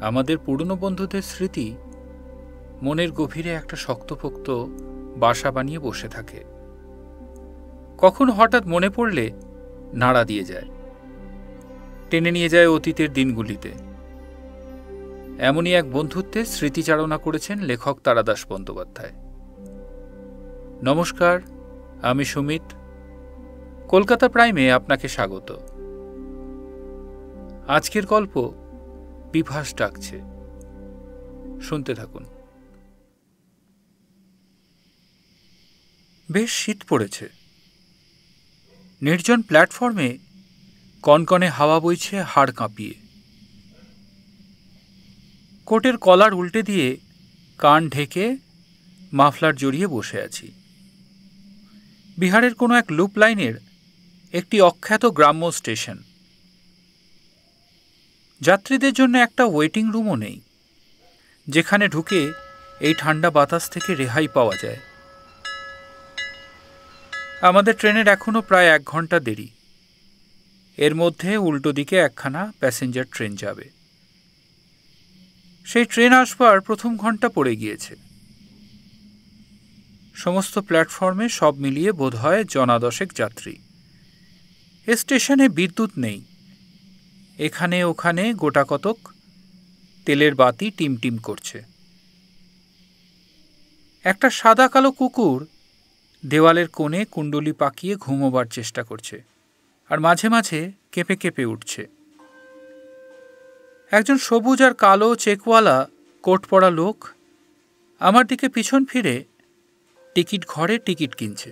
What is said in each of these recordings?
আমাদের পুরনো বন্ধুদের স্মৃতি মনের গভীরে একটা শক্তপোক্ত বাসা বানিয়ে বসে থাকে। কখন হঠাৎ মনে পড়লে নাড়া দিয়ে যায়, টেনে নিয়ে যায় অতীতের দিনগুলিতে। এমনই এক বন্ধুত্বের স্মৃতিচারণা করেছেন লেখক তারাদাস বন্দ্যোপাধ্যায়। নমস্কার, আমি সুমিত। কলকাতা প্রাইমে আপনাকে স্বাগত। আজকের গল্প বিভাস ডাকছে, শুনতে থাকুন। বেশ শীত পড়েছে। নির্জন প্ল্যাটফর্মে কনকনে হাওয়া বইছে হাড় কাঁপিয়ে। কোটের কলার উল্টে দিয়ে কান ঢেকে মাফলার জড়িয়ে বসে আছি। বিহারের কোনো এক লুপ লাইনের একটি অখ্যাত গ্রাম্য স্টেশন। যাত্রীদের জন্য একটা ওয়েটিং রুমও নেই, যেখানে ঢুকে এই ঠান্ডা বাতাস থেকে রেহাই পাওয়া যায়। আমাদের ট্রেনের এখনও প্রায় 1 ঘন্টা দেরি। এর মধ্যে উল্টো দিকে একখানা প্যাসেঞ্জার ট্রেন যাবে। সেই ট্রেন আসবার প্রথম ঘন্টা পড়ে গিয়েছে। সমস্ত প্ল্যাটফর্মে সব মিলিয়ে বোধহয় 10 যাত্রী। এ স্টেশনে বিদ্যুৎ নেই। এখানে ওখানে গোটাকতক তেলের বাতি টিমটিম করছে। একটা সাদা কালো কুকুর দেওয়ালের কোণে কুণ্ডলি পাকিয়ে ঘুমোবার চেষ্টা করছে, আর মাঝে মাঝে কেঁপে কেঁপে উঠছে। একজন সবুজ আর কালো চেকওয়ালা কোট পরা লোক আমার দিকে পিছন ফিরে টিকিট ঘরে টিকিট কিনছে।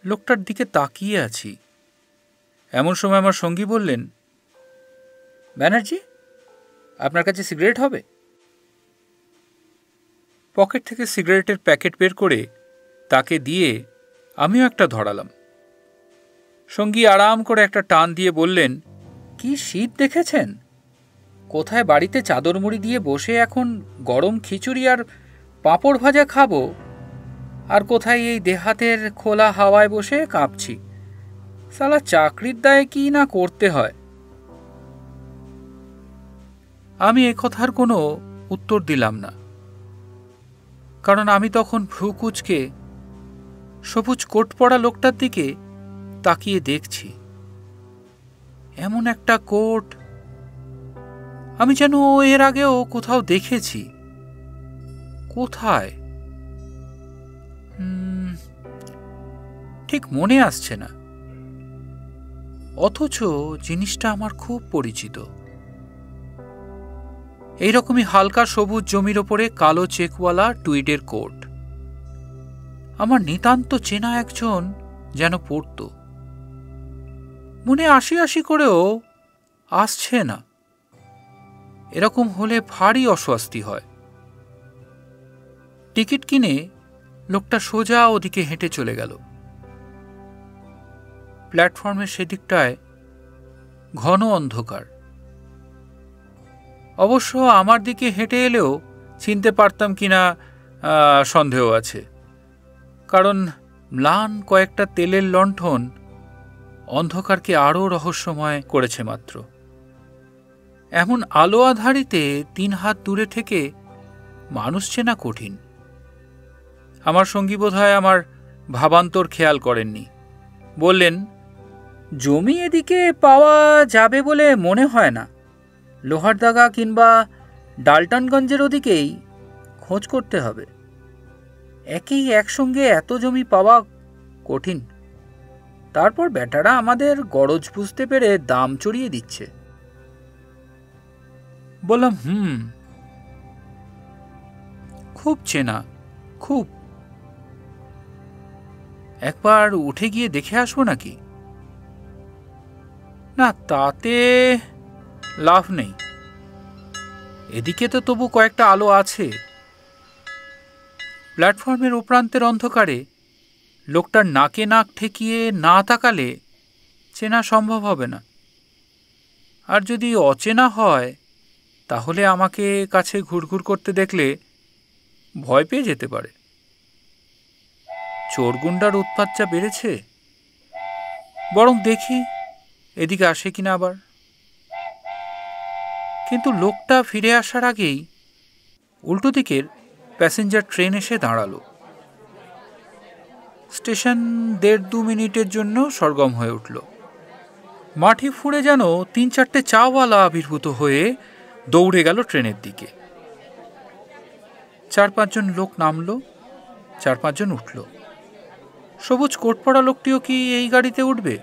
লোকটার দিকে তাকিয়ে আছি। এমন সময় আমার সঙ্গী বললেন, ব্যানার্জি, আপনার কাছে সিগারেট হবে? পকেট থেকে সিগারেটের প্যাকেট বের করে তাকে দিয়ে আমিও একটা ধরালাম। সঙ্গী আরাম করে একটা টান দিয়ে বললেন, কি শীত দেখেছেন? কোথায় বাড়িতে চাদর মুড়ি দিয়ে বসে এখন গরম খিচুড়ি আর পাঁপড় ভাজা খাবো, আর কোথায় এই দেহাতের খোলা হাওয়ায় বসে কাঁপছি। সালা চাকরির দায়ে কি না করতে হয়। আমি এ কথার কোনো উত্তর দিলাম না, কারণ আমি তখন ভ্রু কুঁচকে সবুজ কোট পরা লোকটার দিকে তাকিয়ে দেখছি। এমন একটা কোট আমি যেন এর আগেও কোথাও দেখেছি। কোথায় ঠিক মনে আসছে না, অথচ জিনিসটা আমার খুব পরিচিত। এইরকমই হালকা সবুজ জমির ওপরে কালো চেকওয়ালা টুইডের কোট। আমার নিতান্ত চেনা একজন যেন পড়ত। মনে আসি আসি করেও আসছে না। এরকম হলে ভারী অস্বস্তি হয়। টিকিট কিনে লোকটা সোজা ওদিকে হেঁটে চলে গেল। প্ল্যাটফর্মের সেদিকটায় ঘন অন্ধকার। অবশ্য আমার দিকে হেঁটে এলেও চিনতে পারতাম কিনা সন্দেহ আছে, কারণ ম্লান কয়েকটা তেলের লণ্ঠন অন্ধকারকে আরও রহস্যময় করেছে মাত্র। এমন আলো আধারিতে 3 হাত দূরে থেকে মানুষ চেনা কঠিন। আমার সঙ্গী বোধহয় আমার ভাবান্তর খেয়াল করেননি। বললেন, জমি এদিকে পাওয়া যাবে বলে মনে হয় না। লোহারদাগা কিংবা ডালটনগঞ্জের ওদিকেই খোঁজ করতে হবে। একসঙ্গে এত জমি পাওয়া কঠিন। তারপর বেটারা আমাদের গরজ বুঝতে পেরে দাম চড়িয়ে দিচ্ছে। বললাম, খুব চেনা, খুব। একবার উঠে গিয়ে দেখে আসবো নাকি? না, তাতে লাভ নেই। এদিকে তো তবু কয়েকটা আলো আছে। প্ল্যাটফর্মের ওপ্রান্তের অন্ধকারে লোকটার নাকে নাক ঠেকিয়ে না তাকালে চেনা সম্ভব হবে না। আর যদি অচেনা হয়, তাহলে আমাকে কাছে ঘুরঘুর করতে দেখলে ভয় পেয়ে যেতে পারে। চোরগুন্ডার উৎপাত যা বেড়েছে। বরং দেখি এদিকে আসে কিনা আবার। কিন্তু লোকটা ফিরে আসার আগেই উল্টো দিকের প্যাসেঞ্জার ট্রেন এসে দাঁড়ালো। স্টেশন ১.৫-২ মিনিটের জন্য সরগম হয়ে উঠল। মাটি ফুঁড়ে যেন ৩-৪টে চাওয়ালা আবির্ভূত হয়ে দৌড়ে গেল ট্রেনের দিকে। ৪-৫ জন লোক নামল, ৪-৫ জন উঠল। সবুজ কোট পরা লোকটিও কি এই গাড়িতে উঠবে?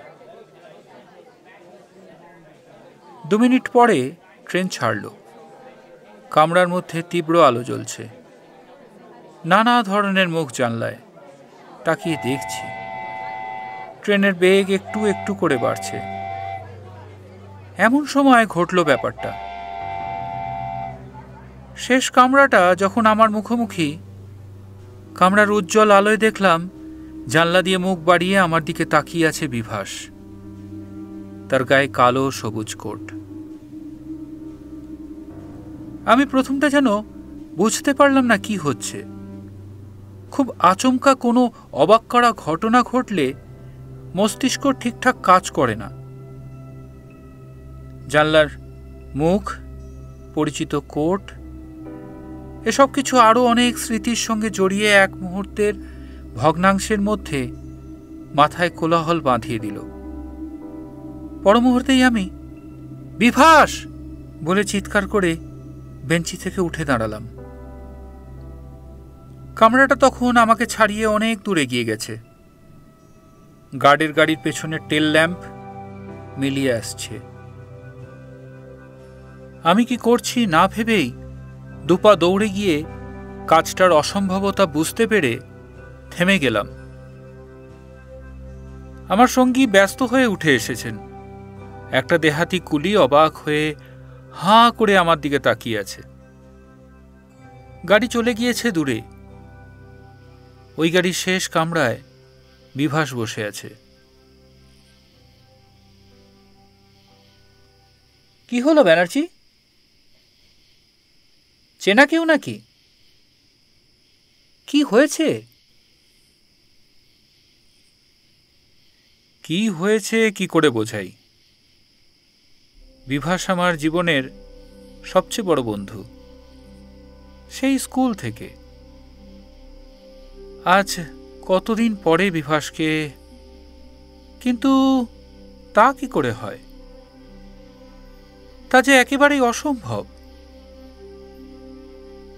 ২ মিনিট পরে ট্রেন ছাড়ল। কামরার মধ্যে তীব্র আলো জ্বলছে। নানা ধরনের মুখ জানলায়। তাকিয়ে দেখছি ট্রেনের বেগ একটু একটু করে বাড়ছে। এমন সময় ঘটল ব্যাপারটা। শেষ কামরাটা যখন আমার মুখোমুখি, কামরার উজ্জ্বল আলোয় দেখলাম জানলা দিয়ে মুখ বাড়িয়ে আমার দিকে তাকিয়ে আছে বিভাস। তার গায়ে কালো সবুজ কোট। আমি প্রথমটা যেন বুঝতে পারলাম না কি হচ্ছে। খুব আচমকা কোনো অবাক করা ঘটনা ঘটলে মস্তিষ্ক ঠিকঠাক কাজ করে না। জানলার মুখ, পরিচিত কোট, এসব কিছু আরও অনেক স্মৃতির সঙ্গে জড়িয়ে এক মুহূর্তের ভগ্নাংশের মধ্যে মাথায় কোলাহল বাঁধিয়ে দিল। পর মুহূর্তেই আমি বিভাস বলে চিৎকার করে বেঞ্চি থেকে উঠে দাঁড়ালাম। কামরাটা তখন আমাকে ছাড়িয়ে অনেক দূরে গিয়ে গেছে। গার্ডের গাড়ির পেছনে টেল ল্যাম্প মিলিয়ে আসছে। আমি কি করছি না ভেবেই দুপা দৌড়ে গিয়ে কাজটার অসম্ভবতা বুঝতে পেরে থেমে গেলাম। আমার সঙ্গী ব্যস্ত হয়ে উঠে এসেছেন। একটা দেহাতি কুলি অবাক হয়ে হাঁ করে আমার দিকে তাকিয়ে আছে। গাড়ি চলে গিয়েছে দূরে। ওই গাড়ির শেষ কামরায় বিভাস বসে আছে। কি হলো ব্যানার্জি? চেনা কেউ নাকি? কি হয়েছে? কি হয়েছে কি করে বোঝাই? বিভাস আমার জীবনের সবচেয়ে বড় বন্ধু, সেই স্কুল থেকে। আজ কতদিন পরে বিভাসকে, কিন্তু তা কি করে হয়? তা যে একেবারেই অসম্ভব।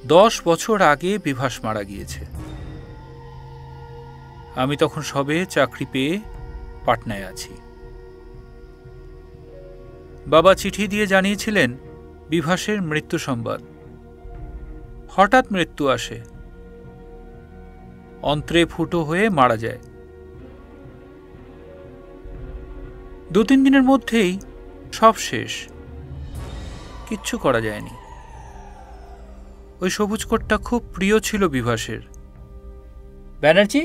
10 বছর আগে বিভাস মারা গিয়েছে। আমি তখন সবে চাকরি পেয়ে পাটনায় আছি। বাবা চিঠি দিয়ে জানিয়েছিলেন বিভাসের মৃত্যু সংবাদ। হঠাৎ মৃত্যু আসে, অন্ত্রে ফুটো হয়ে মারা যায়। 2-3 দিনের মধ্যেই সব শেষ, কিচ্ছু করা যায়নি। ওই সবুজ কোটটা খুব প্রিয় ছিল বিভাসের। ব্যানার্জি?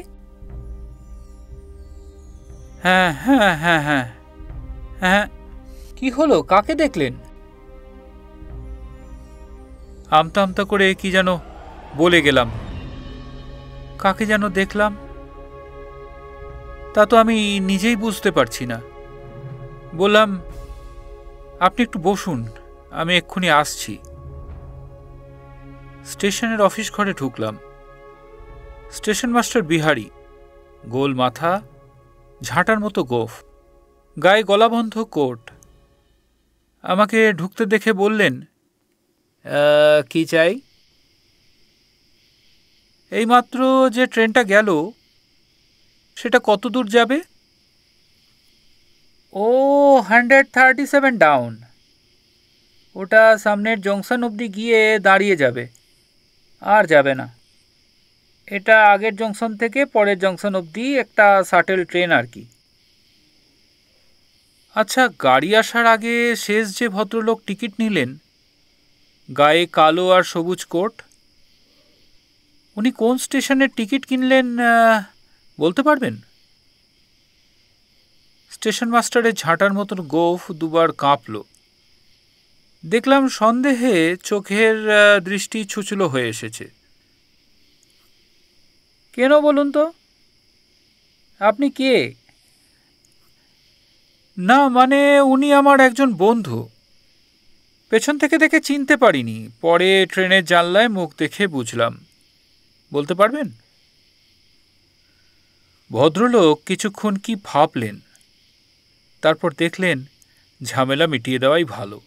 হ্যাঁ হ্যাঁ হ্যাঁ হ্যাঁ হ্যাঁ। কি হলো? কাকে দেখলেন? আমতা আমতা করে কি যেন বলে গেলাম। কাকে যেন দেখলাম তা তো আমি নিজেই বুঝতে পারছি না। বললাম, আপনি একটু বসুন, আমি এক্ষুনি আসছি। স্টেশনের অফিস ঘরে ঢুকলাম। স্টেশন মাস্টার বিহারী, গোল মাথা, ঝাঁটার মতো গোঁফ, গায়ে গলাবন্ধ কোট। আমাকে ঢুকতে দেখে বললেন, কি চাই? এইমাত্র যে ট্রেনটা গেল সেটা কত দূর যাবে? ও 137 ডাউন। ওটা সামনের জংশন অবধি গিয়ে দাঁড়িয়ে যাবে, আর যাবে না। এটা আগের জংশন থেকে পরের জংশন অবধি একটা শাটেল ট্রেন আর কি। আচ্ছা, গাড়ি আসার আগে শেষ যে ভদ্রলোক টিকিট নিলেন, গায়ে কালো আর সবুজ কোট, উনি কোন স্টেশনের টিকিট কিনলেন বলতে পারবেন? স্টেশন মাস্টারের ঝাঁটার মতন গোঁফ দুবার কাঁপল। দেখলাম সন্দেহে চোখের দৃষ্টি ছুচলো হয়ে এসেছে। কেন বলুন তো? আপনি কে? না মানে উনি আমার একজন বন্ধু। পেছন থেকে দেখে চিনতে পারিনি, পরে ট্রেনের জানলায় মুখ দেখে বুঝলাম। বলতে পারবেন? ভদ্রলোক কিছুক্ষণ কি ভাবলেন, তারপর দেখলেন ঝামেলা মিটিয়ে দেওয়াই ভালো।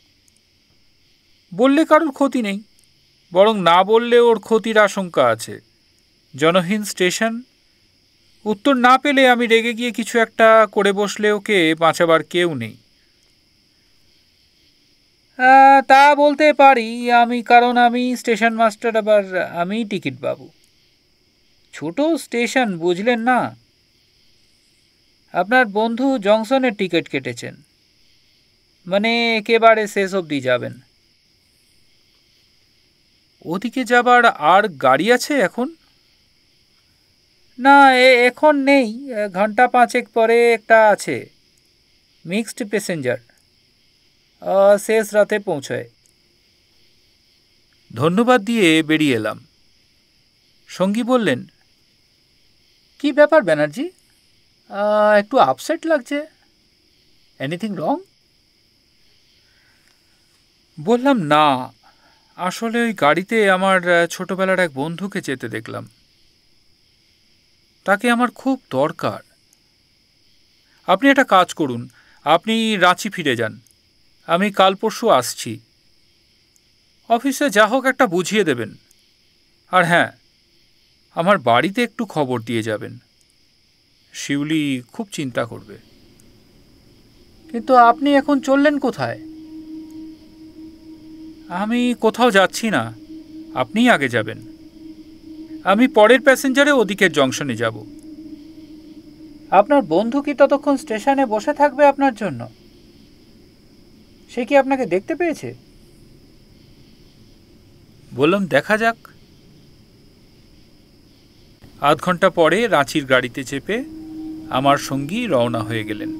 বললে কারোর ক্ষতি নেই, বরং না বললে ওর ক্ষতির আশঙ্কা আছে। জনহীন স্টেশন, উত্তর না পেলে আমি রেগে গিয়ে কিছু একটা করে বসলে ওকে বাঁচাবার কেউ নেই। তা বলতে পারি আমি, কারণ আমি স্টেশন মাস্টার, আবার আমি টিকিট বাবু। ছোট স্টেশন, বুঝলেন না? আপনার বন্ধু জংশনের টিকিট কেটেছেন, মানে একেবারে শেষ অবধি যাবেন। ওদিকে যাবার আর গাড়ি আছে এখন? না, এখন নেই, ঘন্টা 5 পরে একটা আছে, মিক্সড প্যাসেঞ্জার, শেষ রাতে পৌঁছয়। ধন্যবাদ দিয়ে বেরিয়ে এলাম। সঙ্গী বললেন, কি ব্যাপার ব্যানার্জি, একটু আপসেট লাগছে, এনিথিং রং? বললাম, না, আসলে ওই গাড়িতে আমার ছোটবেলার এক বন্ধুকে যেতে দেখলাম। তাকে আমার খুব দরকার। আপনি একটা কাজ করুন, আপনি রাঁচি ফিরে যান, আমি কাল পরশু আসছি। অফিসে যা হোক একটা বুঝিয়ে দেবেন। আর হ্যাঁ, আমার বাড়িতে একটু খবর দিয়ে যাবেন, শিউলি খুব চিন্তা করবে। কিন্তু আপনি এখন চললেন কোথায়? আমি কোথাও যাচ্ছি না, আপনিই আগে যাবেন। আমি পরের প্যাসেঞ্জারে ওদিকের জংশনে যাব। আপনার বন্ধু কি ততক্ষণ স্টেশনে বসে থাকবে আপনার জন্য? সে কি আপনাকে দেখতে পেয়েছে? বললাম, দেখা যাক। আধ ঘন্টা পরে রাঁচির গাড়িতে চেপে আমার সঙ্গী রওনা হয়ে গেলেন।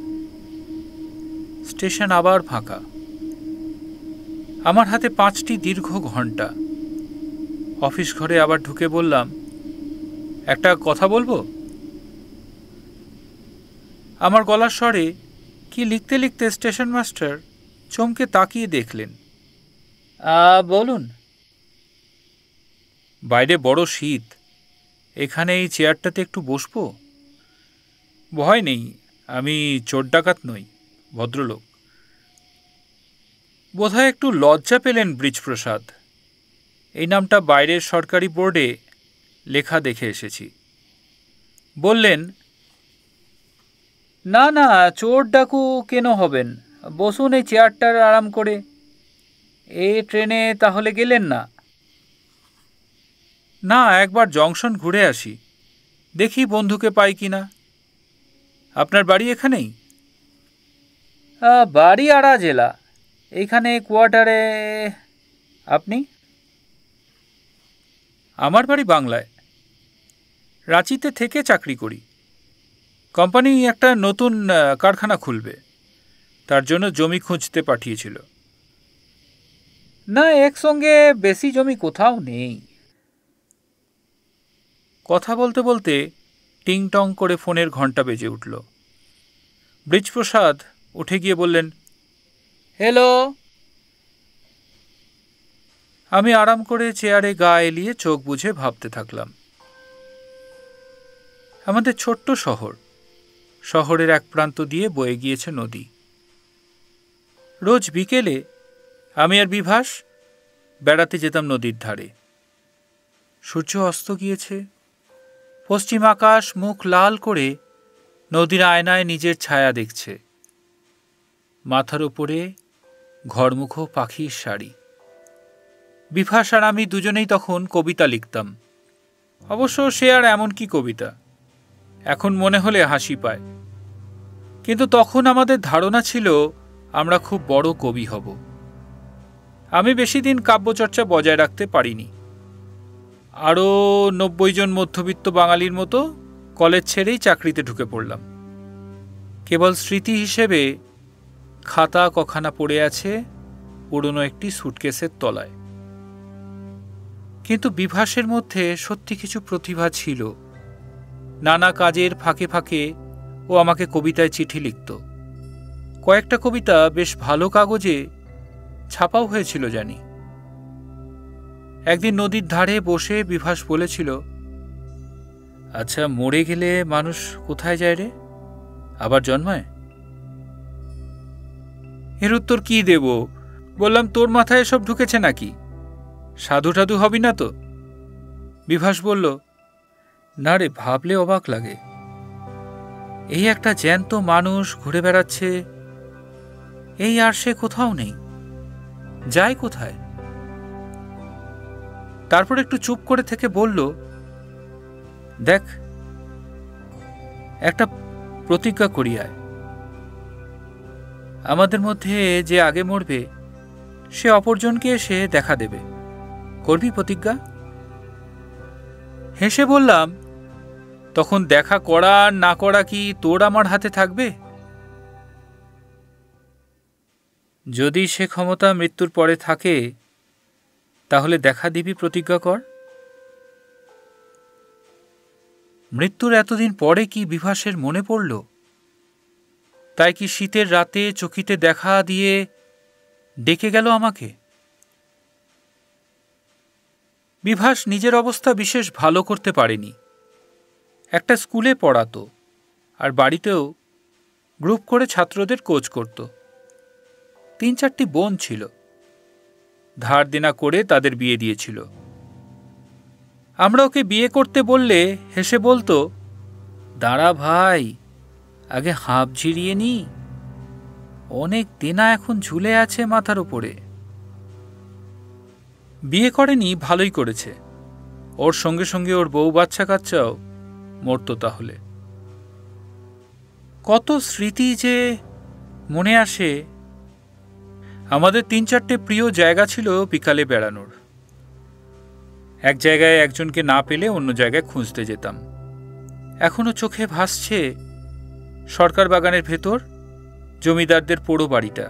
স্টেশন আবার ফাঁকা। আমার হাতে 5টি দীর্ঘ ঘন্টা। অফিস ঘরে আবার ঢুকে বললাম, একটা কথা বলবো? আমার গলার স্বরে কি লিখতে লিখতে স্টেশন মাস্টার চমকে তাকিয়ে দেখলেন। বলুন। বাইরে বড় শীত, এখানে এই চেয়ারটাতে একটু বসবো? ভয় নেই, আমি চোর ডাকাত নই, ভদ্রলোক। বোধহয় একটু লজ্জা পেলেন ব্রিজপ্রসাদ। এই নামটা বাইরের সরকারি বোর্ডে লেখা দেখে এসেছি। বললেন, না না, চোর ডাকু কেন হবেন, বসুন এই চেয়ারটার আরাম করে। এই ট্রেনে তাহলে গেলেন না? না, একবার জংশন ঘুরে আসি, দেখি বন্ধুকে পাই কিনা। আপনার বাড়ি এখানেই? বাড়ি আড়া জেলা, এইখানে কোয়ার্টারে। আপনি? আমার বাড়ি বাংলায়, রাঁচিতে থেকে চাকরি করি। কোম্পানি একটা নতুন কারখানা খুলবে, তার জন্য জমি খুঁজতে পাঠিয়েছিল। না, একসঙ্গে বেশি জমি কোথাও নেই। কথা বলতে বলতে টিং টং করে ফোনের ঘন্টা বেজে উঠল। ব্রিজপ্রসাদ উঠে গিয়ে বললেন, হ্যালো। আমি আরাম করে চেয়ারে গা এলিয়ে চোখ বুঝে ভাবতে থাকলাম। আমাদের ছোট্ট শহর, শহরের এক প্রান্ত দিয়ে বয়ে গিয়েছে নদী। রোজ বিকেলে আমি আর বিভাস বেড়াতে যেতাম নদীর ধারে। সূর্য অস্ত গিয়েছে, পশ্চিম আকাশ মুখ লাল করে নদীর আয়নায় নিজের ছায়া দেখছে। মাথার উপরে ঘরমুখো পাখির শাড়ি। বিভাস আর আমি দুজনেই তখন কবিতা লিখতাম। অবশ্য সে আর এমন কি কবিতা, এখন মনে হলে হাসি পায়। কিন্তু তখন আমাদের ধারণা ছিল আমরা খুব বড় কবি হব। আমি বেশি দিন কাব্যচর্চা বজায় রাখতে পারিনি। আরও 90 জন মধ্যবিত্ত বাঙালির মতো কলেজ ছেড়েই চাকরিতে ঢুকে পড়লাম। কেবল স্মৃতি হিসেবে খাতা কখানা পড়ে আছে পুরনো একটি সুটকেসের তলায়। কিন্তু বিভাসের মধ্যে সত্যি কিছু প্রতিভা ছিল। নানা কাজের ফাঁকে ফাঁকে ও আমাকে কবিতায় চিঠি লিখত। কয়েকটা কবিতা বেশ ভালো কাগজে ছাপাও হয়েছিল জানি। একদিন নদীর ধারে বসে বিভাস বলেছিল, আচ্ছা, মরে গেলে মানুষ কোথায় যায় রে? আবার জন্মায়? এর উত্তর কি দেব? বললাম, তোর মাথায় এসব ঢুকেছে নাকি? সাধু টাধু হবি না তো? বিভাস বলল, না রে, ভাবলে অবাক লাগে। এই একটা জ্যান্ত মানুষ ঘুরে বেড়াচ্ছে, এই আর সে কোথাও নেই, যায় কোথায়? তারপর একটু চুপ করে থেকে বলল, দেখ, একটা প্রতিজ্ঞা করি আয়। আমাদের মধ্যে যে আগে মরবে সে অপরজনকে এসে দেখা দেবে। করবি প্রতিজ্ঞা? হেসে বললাম, তখন দেখা করা না করা কি তোর আমার হাতে থাকবে? যদি সে ক্ষমতা মৃত্যুর পরে থাকে, তাহলে দেখা দিবি, প্রতিজ্ঞা কর। মৃত্যুর এতদিন পরে কি বিভাসের মনে পড়ল? তাই কি শীতের রাতে চকিতে দেখা দিয়ে ডেকে গেল আমাকে? বিভাস নিজের অবস্থা বিশেষ ভালো করতে পারেনি। একটা স্কুলে পড়াতো, আর বাড়িতেও গ্রুপ করে ছাত্রদের কোচ করত। 3-4টি বোন ছিল, ধার দেনা করে তাদের বিয়ে দিয়েছিল। আমরা ওকে বিয়ে করতে বললে হেসে বলতো, দাঁড়া ভাই, আগে হাঁপ ঝিরিয়ে নি, অনেক দেনা এখন ঝুলে আছে মাথার উপরে। বিয়ে করেনি, ভালোই করেছে। ওর সঙ্গে সঙ্গে ওর বউ বাচ্চা কাচ্চাও মরত তাহলে। কত স্মৃতি যে মনে আসে। আমাদের 3-4টে প্রিয় জায়গা ছিল বিকালে বেড়ানোর। এক জায়গায় একজনকে না পেলে অন্য জায়গায় খুঁজতে যেতাম। এখনো চোখে ভাসছে সরকার বাগানের ভেতর জমিদারদের পোড়ো বাড়িটা।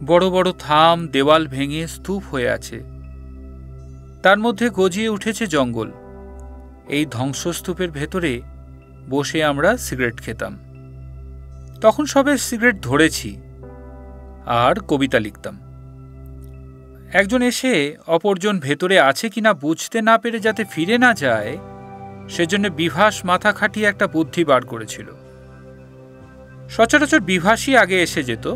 বড় বড় থাম দেওয়াল ভেঙে স্তূপ হয়ে আছে, তার মধ্যে গজিয়ে উঠেছে জঙ্গল। এই ধ্বংসস্তূপের ভেতরে বসে আমরা সিগারেট খেতাম। তখন সবে সিগারেট ধরেছি আর কবিতা লিখতাম। একজন এসে অপরজন ভেতরে আছে কিনা বুঝতে না পেরে যাতে ফিরে না যায়, সেজন্য বিভাস মাথা খাটিয়ে একটা বুদ্ধি বার করেছিল। সচরাচর বিভাসই আগে এসে যেত।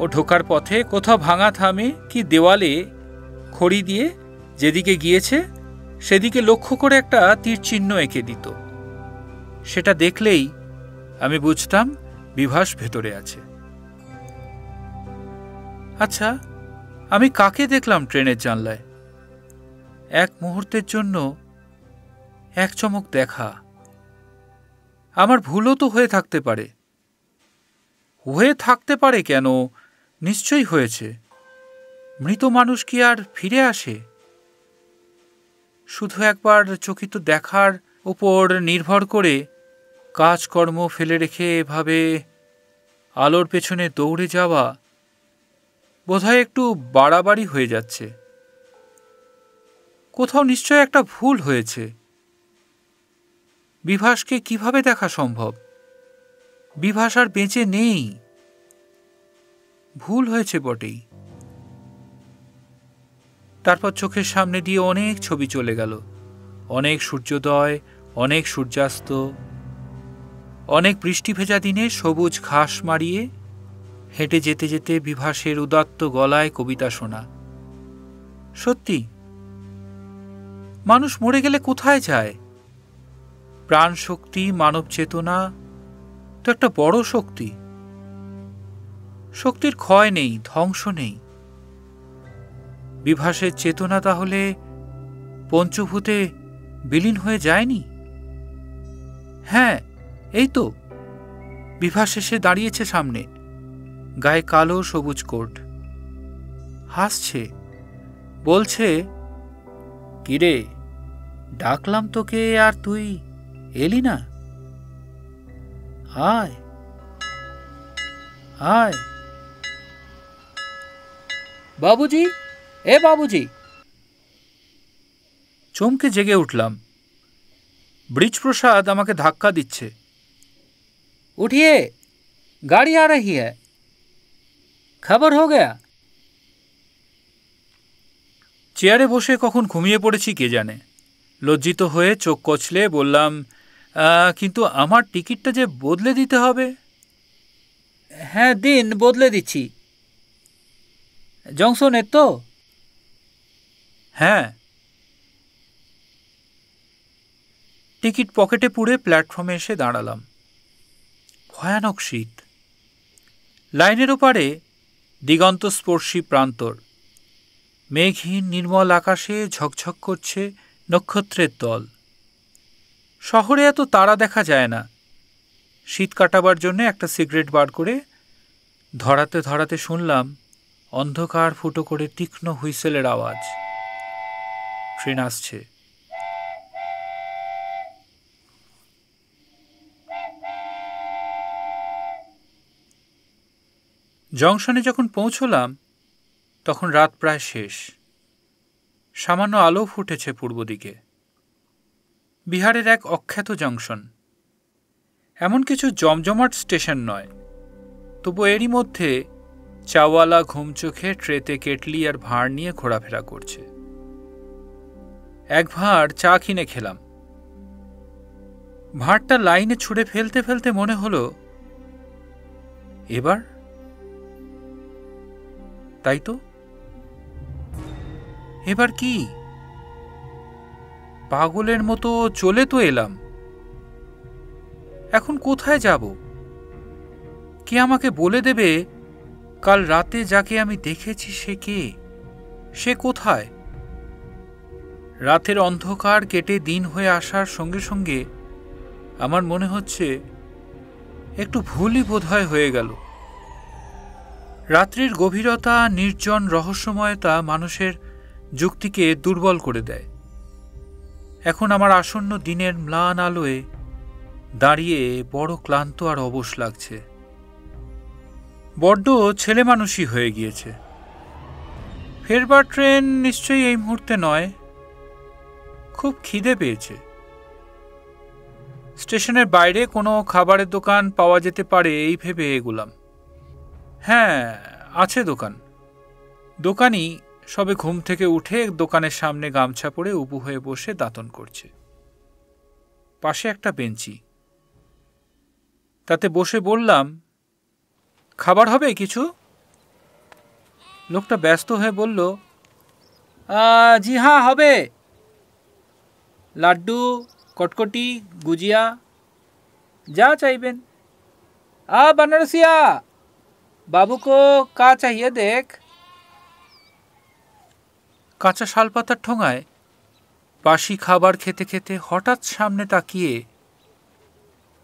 ও ঢোকার পথে কোথাও ভাঙা থামে কি দেওয়ালে খড়ি দিয়ে যেদিকে গিয়েছে সেদিকে লক্ষ্য করে একটা তীর চিহ্ন এঁকে দিত। সেটা দেখলেই আমি বুঝতাম বিভাস ভেতরে আছে। আচ্ছা, আমি কাকে দেখলাম ট্রেনের জানলায়? এক মুহূর্তের জন্য এক চমক দেখা। আমার ভুলও তো হয়ে থাকতে পারে। হয়ে থাকতে পারে কেন? নিশ্চয়ই হয়েছে। মৃত মানুষ কি আর ফিরে আসে? শুধু একবার চকিত দেখার উপর নির্ভর করে কাজকর্ম ফেলে রেখে এভাবে আলোর পেছনে দৌড়ে যাওয়া বোধহয় একটু বাড়াবাড়ি হয়ে যাচ্ছে। কোথাও নিশ্চয় একটা ভুল হয়েছে। বিভাসকে কিভাবে দেখা সম্ভব? বিভাস আর বেঁচে নেই। ভুল হয়েছে বটেই। তারপর চোখের সামনে দিয়ে অনেক ছবি চলে গেল। অনেক সূর্যোদয়, অনেক সূর্যাস্ত, অনেক বৃষ্টি ভেজা দিনে সবুজ ঘাস মারিয়ে হেঁটে যেতে যেতে বিভাসের উদাত্ত গলায় কবিতা শোনা। সত্যি, মানুষ মরে গেলে কোথায় যায়? প্রাণ শক্তি, মানব চেতনা তো একটা বড় শক্তি। শক্তির ক্ষয় নেই, ধ্বংস নেই। বিভাসের চেতনা তাহলে পঞ্চভূতে বিলীন হয়ে যায়নি? হ্যাঁ, এই তো বিভাস এসে দাঁড়িয়েছে সামনে, গায়ে কালো সবুজ কোট, হাসছে, বলছে, কিরে, ডাকলাম তোকে আর তুই এলি না? আয় আয়। বাবুজি, এ বাবুজি। চমকে জেগে উঠলাম। ব্রিজপ্রসাদ আমাকে ধাক্কা দিচ্ছে। উঠিয়ে, গাড়ি আ রহি হ্যায়। खबर हो गया? চেয়ারে বসে কখন ঘুমিয়ে পড়েছি কে জানে। লজ্জিত হয়ে চোখ কচলে বললাম, কিন্তু আমার টিকিটটা যে বদলে দিতে হবে। হ্যাঁ দিন, বদলে দিচ্ছি। জংশনের তো? হ্যাঁ। টিকিট পকেটে পুরে প্ল্যাটফর্মে এসে দাঁড়ালাম। ভয়ানক শীত। লাইনের ওপারে দিগন্তস্পর্শী প্রান্তর। মেঘহীন নির্মল আকাশে ঝকঝক করছে নক্ষত্রের দল। শহরে এত তারা দেখা যায় না। শীত কাটাবার জন্য একটা সিগারেট বার করে ধরাতে ধরাতে শুনলাম অন্ধকার ফুটো করে তীক্ষ্ণ হুইসেলের আওয়াজ। ট্রেন আসছে। জংশনে যখন পৌঁছলাম তখন রাত প্রায় শেষ। সামান্য আলো ফুটেছে পূর্ব দিকে। বিহারের এক অখ্যাত জংশন। এমন কিছু জমজমাট স্টেশন নয়, তবু এরই মধ্যে চাওয়ালা ঘুম চোখে ট্রেতে কেটলি আর ভাঁড় নিয়ে ঘোরাফেরা করছে। এক ভাঁড় চা কিনে খেলাম। ভাঁড়টা লাইনে ছুঁড়ে ফেলতে ফেলতে মনে হলো, এবার? তাই তো, এবার কি? পাগলের মতো চলে তো এলাম, এখন কোথায় যাব? কে আমাকে বলে দেবে কাল রাতে যাকে আমি দেখেছি সে কে, সে কোথায়? রাতের অন্ধকার কেটে দিন হয়ে আসার সঙ্গে সঙ্গে আমার মনে হচ্ছে একটু ভুলই বোধহয় হয়ে গেল। রাত্রির গভীরতা, নির্জন রহস্যময়তা মানুষের যুক্তিকে দুর্বল করে দেয়। এখন আমার আসন্ন দিনের ম্লান আলোয় দাঁড়িয়ে বড় ক্লান্ত আর অবশ লাগছে। বড্ড ছেলে মানুষই হয়ে গিয়েছে। ফেরবার ট্রেন নিশ্চয়ই এই মুহূর্তে নয়। খুব খিদে পেয়েছে। স্টেশনের বাইরে কোনো খাবারের দোকান পাওয়া যেতে পারে এই ভেবে এগুলাম। হ্যাঁ, আছে দোকান। দোকানি সবে ঘুম থেকে উঠে দোকানের সামনে গামছা পরে উবু হয়ে বসে দাঁতন করছে। পাশে একটা বেঞ্চি। তাতে বসে বললাম, খাবার হবে কিছু? লোকটা ব্যস্ত হয়ে বলল, জি হ্যাঁ হবে। লাড্ডু, কটকটি, গুজিয়া, যা চাইবেন। बनारसिया, बाबू को का चाहिए देख। কাঁচা শালপাতার ঠোঙায় বাসি খাবার খেতে খেতে হঠাৎ সামনে তাকিয়ে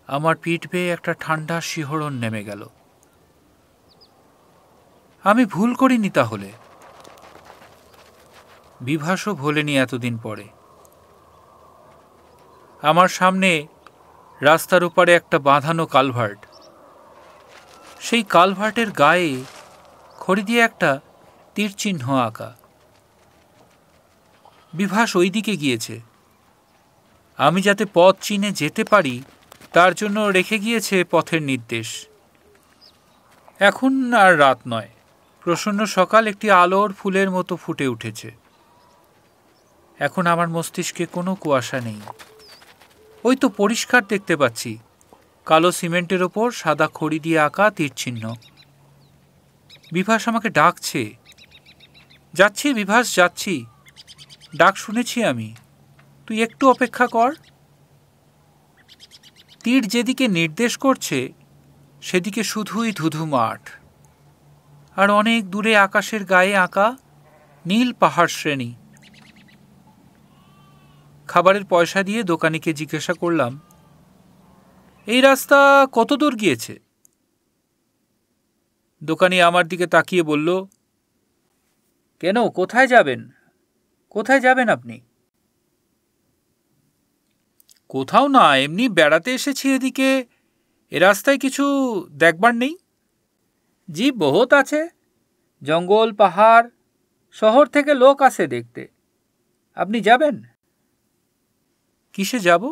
আমার পিঠ বেয়ে একটা ঠান্ডা শিহরণ নেমে গেল। আমি ভুল করিনি তাহলে। বিভাসও ভোলেনি এতদিন পরে। আমার সামনে রাস্তার ওপারে একটা বাঁধানো কালভার্ট। সেই কালভার্টের গায়ে খড়ি দিয়ে একটা তীরচিহ্ন আঁকা। বিভাস ওই দিকে গিয়েছে। আমি যাতে পথ চিনে যেতে পারি তার জন্য রেখে গিয়েছে পথের নির্দেশ। এখন আর রাত নয়, প্রসন্ন সকাল একটি আলোর ফুলের মতো ফুটে উঠেছে। এখন আমার মস্তিষ্কে কোনো কুয়াশা নেই। ওই তো পরিষ্কার দেখতে পাচ্ছি কালো সিমেন্টের ওপর সাদা খড়ি দিয়ে আঁকা তীরচিহ্ন। বিভাস আমাকে ডাকছে। যাচ্ছি বিভাস, যাচ্ছি। ডাক শুনেছি আমি, তুই একটু অপেক্ষা কর। তীর যেদিকে নির্দেশ করছে সেদিকে শুধুই ধুধু মাঠ, আর অনেক দূরে আকাশের গায়ে আঁকা নীল পাহাড় শ্রেণী। খাবারের পয়সা দিয়ে দোকানিকে জিজ্ঞাসা করলাম, এই রাস্তা কত দূর গিয়েছে? দোকানি আমার দিকে তাকিয়ে বলল, কেন, কোথায় যাবেন? কোথায় যাবেন আপনি? কোথাও না, এমনি বেড়াতে এসেছি এদিকে। এ রাস্তায় কিছু দেখবার নেই? জি বহুত আছে, জঙ্গল, পাহাড়, শহর থেকে লোক আসে দেখতে। আপনি যাবেন? কিসে যাব?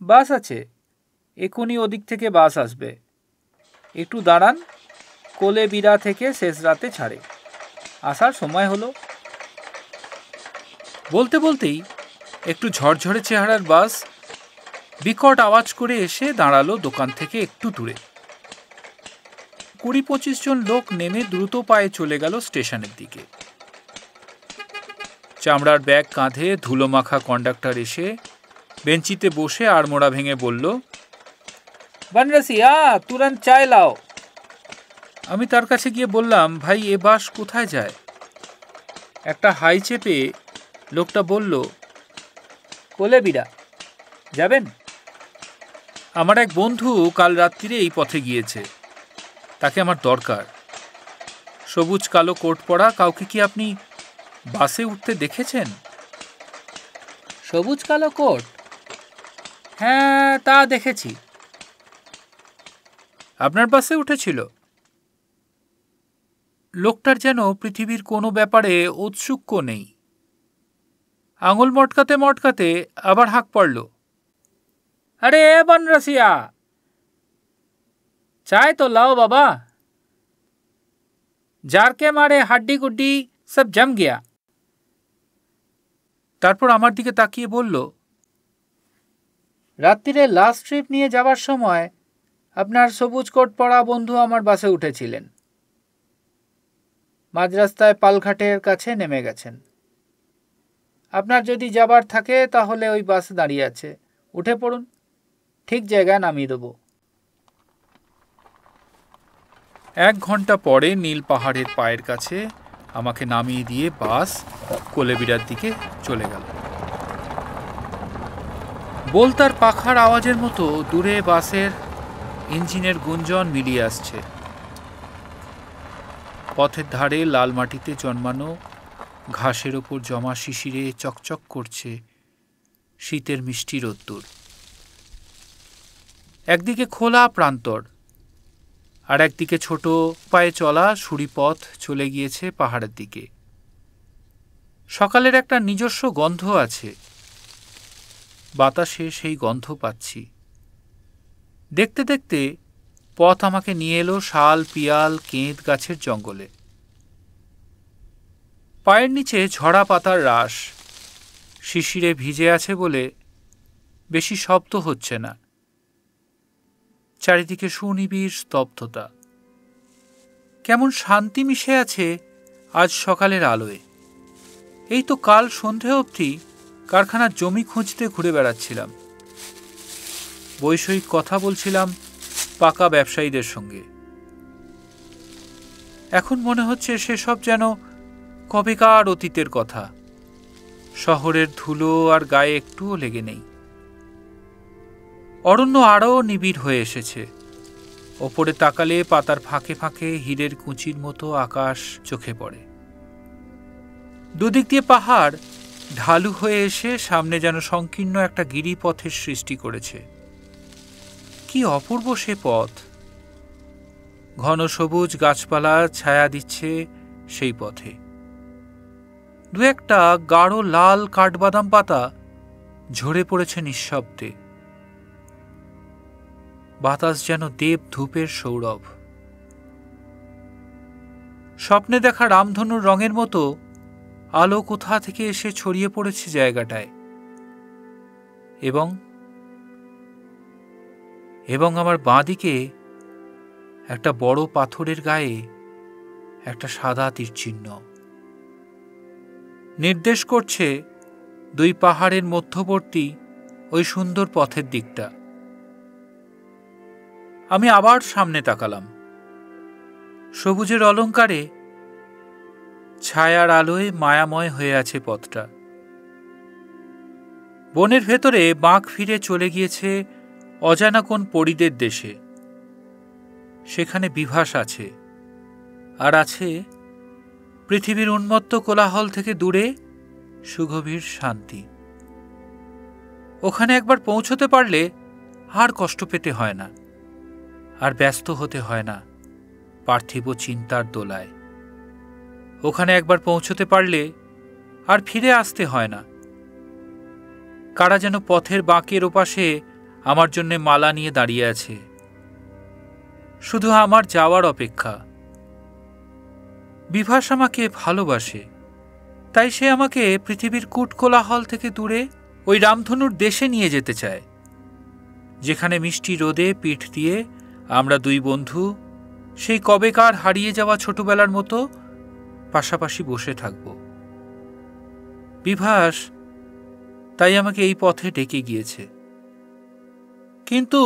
বাস আছে, এখনই ওদিক থেকে বাস আসবে। একটু দাঁড়ান, কোলেবিরা থেকে শেষ রাতে ছাড়ে। আসার সময় হলো। বলতে বলতেই একটু ঝরঝরে চেহারার বাস বিকট আওয়াজ করে এসে দাঁড়ালো দোকান থেকে একটু দূরে। 20-25 জন লোক নেমে দ্রুত পায়ে চলে গেল স্টেশনের দিকে। চামড়ার ব্যাগ কাঁধে ধুলো মাখা কন্ডাক্টর এসে বেঞ্চিতে বসে আড়মোড়া ভেঙে বলল, বনরসিয়া, তুরন্ত চায় লাও। আমি তার কাছে গিয়ে বললাম, ভাই এ বাস কোথায় যায়? একটা হাই চেপে লোকটা বলল, কোলেবিরা যাবেন? আমার এক বন্ধু কাল রাত্রিরে এই পথে গিয়েছে, তাকে আমার দরকার। সবুজ কালো কোট পরা কাউকে কি আপনি বাসে উঠতে দেখেছেন? সবুজ কালো কোট? হ্যাঁ, তা দেখেছি। আপনার বাসে উঠেছিল? লোকটার যেন পৃথিবীর কোনো ব্যাপারে ঔৎসুক্য নেই। আঙুল মটকাতে মটকাতে আবার হাঁক পড়ল, আরে বনরসিয়া, চায় তো লাও বাবা, জারকে মারে হাড্ডি গুড্ডি সব জম গিয়া। তারপর আমার দিকে তাকিয়ে বলল, রাত্রিরে লাস্ট ট্রিপ নিয়ে যাবার সময় আপনার সবুজ কোট পরা বন্ধু আমার বাসে উঠেছিলেন। মাঝ রাস্তায় পালঘাটের কাছে নেমে গেছেন। আপনার যদি যাবার থাকে তাহলে ওই বাস দাঁড়িয়ে আছে, উঠে পড়ুন, ঠিক জায়গায় নামিয়ে দেব। 1 ঘন্টা পরে নীল পাহাড়ের পায়ের কাছে আমাকে নামিয়ে দিয়ে বাস কোলেবিরার দিকে চলে গেল। বলতার পাখার আওয়াজের মতো দূরে বাসের ইঞ্জিনের গুঞ্জন মিলিয়ে আসছে। পথের ধারে লাল মাটিতে জন্মানো ঘাসের ওপর জমা শিশিরে চকচক করছে শীতের মিষ্টি রোদ্দুর। একদিকে খোলা প্রান্তর, আর একদিকে ছোট পায়ে চলা সুড়িপথ চলে গিয়েছে পাহাড়ের দিকে। সকালের একটা নিজস্ব গন্ধ আছে, বাতাসে সেই গন্ধ পাচ্ছি। দেখতে দেখতে পথ আমাকে নিয়ে এলো শাল, পিয়াল, কেঁদ গাছের জঙ্গলে। পায়ের নিচে ঝরা পাতার রাশ শিশিরে ভিজে আছে বলে বেশি শব্দ হচ্ছে না। চারিদিকে সুনিবিড় স্তব্ধতা, কেমন শান্তি মিশে আছে আজ সকালের আলোয়। এই তো কাল সন্ধে অবধি কারখানার জমি খুঁজতে ঘুরে বেড়াচ্ছিলাম, বৈষয়িক কথা বলছিলাম পাকা ব্যবসায়ীদের সঙ্গে। এখন মনে হচ্ছে সেসব যেন কবেকার অতীতের কথা। শহরের ধুলো আর গায়ে একটুও লেগে নেই। অরণ্য আরও নিবিড় হয়ে এসেছে। ওপরে তাকালে পাতার ফাঁকে ফাঁকে হীরের কুঁচির মতো আকাশ চোখে পড়ে। দুদিক দিয়ে পাহাড় ঢালু হয়ে এসে সামনে যেন সংকীর্ণ একটা গিরিপথের সৃষ্টি করেছে। কি অপূর্ব সে পথ! ঘন সবুজ গাছপালা ছায়া দিচ্ছে সেই পথে। দু একটা গাঢ় লাল কাঠবাদাম পাতা ঝরে পড়েছে নিঃশব্দে। বাতাস যেন দেব ধূপের সৌরভ। স্বপ্নে দেখা রামধনুর রঙের মতো আলো কোথা থেকে এসে ছড়িয়ে পড়েছে জায়গাটায়। এবং আমার বাঁদিকে একটা বড় পাথরের গায়ে একটা সাদা তীরচিহ্ন নির্দেশ করছে 2 পাহাড়ের মধ্যবর্তী ওই সুন্দর পথের দিকটা। আমি আবার সামনে তাকালাম। সবুজের অলঙ্কারে ছায়ার আলোয় মায়াময় হয়ে আছে পথটা। বনের ভেতরে বাঁক ফিরে চলে গিয়েছে অজানা কোন পরীদের দেশে। সেখানে বিভাস আছে, আর আছে পৃথিবীর উন্মত্ত কোলাহল থেকে দূরে সুগভীর শান্তি। ওখানে একবার পৌঁছতে পারলে আর কষ্ট পেতে হয় না, আর ব্যস্ত হতে হয় না পার্থিব চিন্তার দোলায়। ওখানে একবার পৌঁছতে পারলে আর ফিরে আসতে হয় না। কারা যেন পথের বাঁকের ওপাশে আমার জন্যে মালা নিয়ে দাঁড়িয়ে আছে, শুধু আমার যাওয়ার অপেক্ষা। বিভাস আমাকে ভালোবাসে, তাই সে আমাকে পৃথিবীর কুটকোলাহল থেকে দূরে ওই রামধনুর দেশে নিয়ে যেতে চায়, যেখানে মিষ্টি রোদে পিঠ দিয়ে আমরা দুই বন্ধু সেই কবেকার হারিয়ে যাওয়া ছোটবেলার মতো পাশাপাশি বসে থাকব। বিভাস তাই আমাকে এই পথে ডেকে গিয়েছে। কিন্তু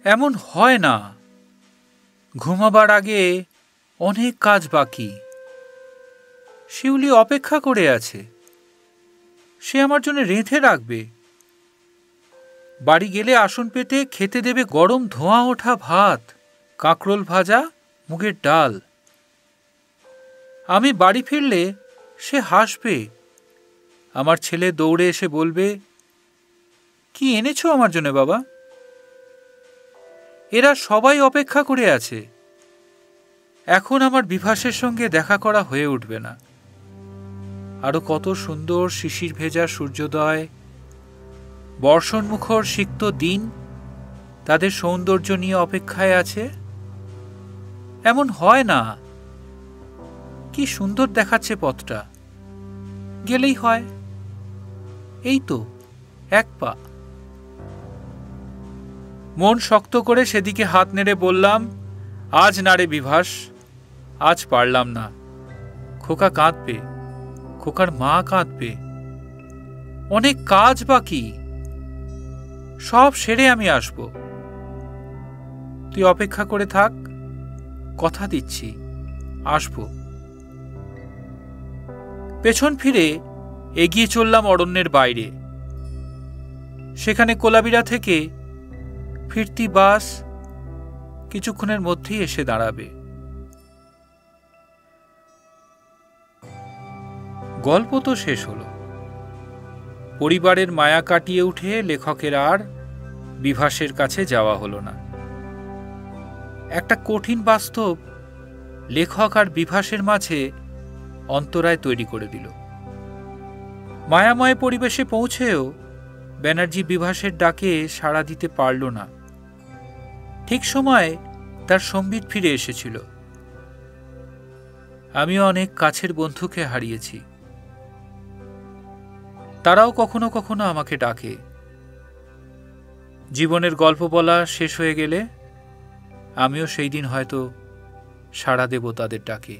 এমন হয় না। ঘুমাবার আগে অনেক কাজ বাকি। শিউলি অপেক্ষা করে আছে, সে আমার জন্য রেঁধে রাখবে। বাড়ি গেলে আসন পেতে খেতে দেবে গরম ধোঁয়া ওঠা ভাত, কাঁকরোল ভাজা, মুগের ডাল। আমি বাড়ি ফিরলে সে হাসবে। আমার ছেলে দৌড়ে এসে বলবে, কি এনেছো আমার জন্য বাবা? এরা সবাই অপেক্ষা করে আছে। এখন আমার বিভাসের সঙ্গে দেখা করা হয়ে উঠবে না। আরো কত সুন্দর শিশির ভেজা সূর্যোদয়, বর্ষণমুখর সিক্ত দিন তাদের সৌন্দর্য নিয়ে অপেক্ষায় আছে। এমন হয় না। কি সুন্দর দেখাচ্ছে পথটা, গেলেই হয়। এই তো এক পা। মন শক্ত করে সেদিকে হাত নেড়ে বললাম, আজ না রে বিভাস, আজ পারলাম না। খোকা কাঁদবে, খোকার মা কাঁদবে, অনেক কাজ বাকি, সব সেরে আমি আসব। তুই অপেক্ষা করে থাক, কথা দিচ্ছি আসব। পেছন ফিরে এগিয়ে চললাম অরণ্যের বাইরে। সেখানে কোলাবিরা থেকে ফিরতি বাস কিছুক্ষণের মধ্যেই এসে দাঁড়াবে। গল্প তো শেষ হলো। পরিবারের মায়া কাটিয়ে উঠে লেখকের আর বিভাসের কাছে যাওয়া হলো না। একটা কঠিন বাস্তব লেখক আর বিভাসের মাঝে অন্তরায় তৈরি করে দিল। মায়াময় পরিবেশে পৌঁছেও ব্যানার্জি বিভাসের ডাকে সাড়া দিতে পারল না। ঠিক সময়ে তার সম্বিত ফিরে এসেছিল। আমিও অনেক কাছের বন্ধুকে হারিয়েছি। তারাও কখনো কখনো আমাকে ডাকে। জীবনের গল্প বলা শেষ হয়ে গেলে আমিও সেই দিন হয়তো সাড়া দেব তাদের ডাকে।